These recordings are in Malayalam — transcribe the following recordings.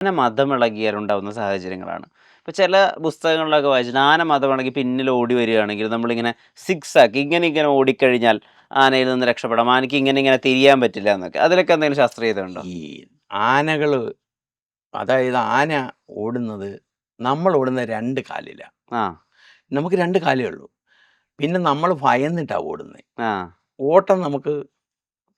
ആന മതമിളകിയാലുണ്ടാവുന്ന സാഹചര്യങ്ങളാണ്. ഇപ്പൊ ചില പുസ്തകങ്ങളിലൊക്കെ വായിച്ചിട്ട് ആന മതമിളകി പിന്നിൽ ഓടി വരികയാണെങ്കിൽ നമ്മളിങ്ങനെ സിക്സ് ആക്കി ഇങ്ങനെ ഓടിക്കഴിഞ്ഞാൽ ആനയിൽ നിന്ന് രക്ഷപ്പെടാം. ആനയ്ക്ക് ഇങ്ങനെ തിരിയാൻ പറ്റില്ല എന്നൊക്കെ. അതിലൊക്കെ എന്തെങ്കിലും ശാസ്ത്രീയത ഉണ്ടോ? ഈ ആനകള് അതായത് ആന ഓടുന്നത് നമ്മൾ ഓടുന്ന 2 കാലിലാ. ആ. നമുക്ക് 2 കാലേ ഉള്ളൂ. പിന്നെ നമ്മൾ ഭയന്നിട്ടാ ഓടുന്നത്. ആ. ഓട്ടം നമുക്ക്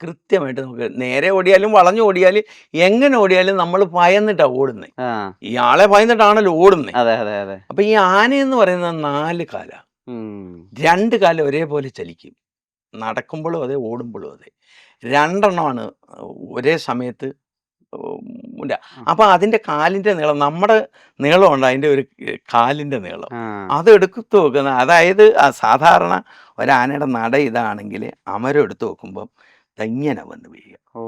കൃത്യമായിട്ട് നമുക്ക് നേരെ ഓടിയാലും വളഞ്ഞു ഓടിയാലും എങ്ങനെ ഓടിയാലും നമ്മൾ ഭയന്നിട്ടാ ഓടുന്നത്. ആ. ഈ ആളെ ഭയന്നിട്ടാണല്ലോ ഓടുന്നത്. അതെ, അതെ, അതെ. അപ്പൊ ഈ ആനയെന്ന് പറയുന്നത് 4 കാലാ. ഉം. 2 കാല് ഒരേപോലെ ചലിക്കും. നടക്കുമ്പോഴും അതെ, ഓടുമ്പോഴും അതെ. 2 എണ്ണമാണ് ഒരേ സമയത്ത് ഇല്ല. ആ. അപ്പൊ അതിന്റെ കാലിന്റെ നീളം നമ്മുടെ നീളമുണ്ട് അതിന്റെ ഒരു കാലിന്റെ നീളം. ആ. അത് എടുത്ത് നോക്കുന്ന അതായത് സാധാരണ ഒരാനയുടെ നട ഇതാണെങ്കിൽ അമരം എടുത്ത് നോക്കുമ്പം ഇങ്ങനെ വന്ന് വീഴുക. ഓ.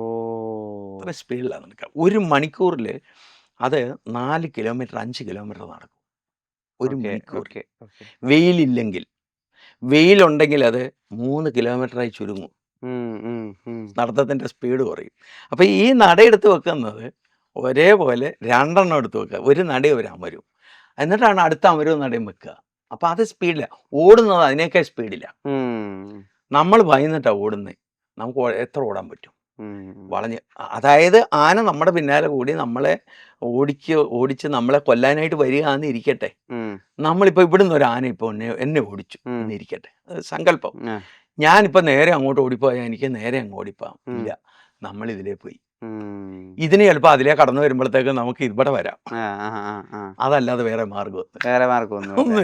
അത്ര സ്പീഡിലാണ് നടക്കുക. 1 മണിക്കൂറിൽ അത് 4 കിലോമീറ്റർ 5 കിലോമീറ്റർ നടക്കും. 1 ഓക്കെ, മണിക്കൂറിൽ. Okay, okay. വെയിലില്ലെങ്കിൽ, വെയിലുണ്ടെങ്കിൽ അത് 3 കിലോമീറ്ററായി ചുരുങ്ങും. ഉം, ഉം, ഉം. നടത്തത്തിൻ്റെ സ്പീഡ് കുറയും. അപ്പോൾ ഈ നടയെടുത്ത് വെക്കുന്നത് ഒരേപോലെ 2 എണ്ണം എടുത്ത് വെക്കുക. ഒരു നടയും ഒരു അമരവും. എന്നിട്ടാണ് അടുത്ത അമരവും നടയും വെക്കുക. അപ്പോൾ അത് സ്പീഡില്ല. ഓടുന്നത് അതിനേക്കാൾ സ്പീഡില്ല. ഉം. നമ്മൾ ഭയന്നിട്ടാണ് ഓടുന്നത്. നമുക്ക് എത്ര ഓടാൻ പറ്റും? ഉം. വളഞ്ഞ് അതായത് ആന നമ്മുടെ പിന്നാലെ കൂടി നമ്മളെ ഓടിച്ച് നമ്മളെ കൊല്ലാനായിട്ട് വരികയാണെന്ന് ഇരിക്കട്ടെ. ഉം. നമ്മളിപ്പോൾ ഇവിടുന്ന് ഒരു ആന ഇപ്പോൾ എന്നെ ഓടിച്ചു ഉം. എന്നിരിക്കട്ടെ. സങ്കല്പം. ആ. ഞാനിപ്പോൾ നേരെ അങ്ങോട്ട് ഓടിപ്പോയാൽ എനിക്ക് നേരെ അങ്ങ് ഓടിപ്പോവാം. ഉം. ഇല്ല. നമ്മൾ ഇതിലേ പോയി. ഉം. ഇതിന് ചിലപ്പോൾ അതിലേ കടന്നു വരുമ്പോഴത്തേക്ക് നമുക്ക് ഇവിടെ വരാം. ആ, ആ, ആ, ആ. അതല്ലാതെ വേറെ മാർഗ്ഗം വേറെ മാർഗമൊന്നുമില്ല. ഒന്നുമില്ല.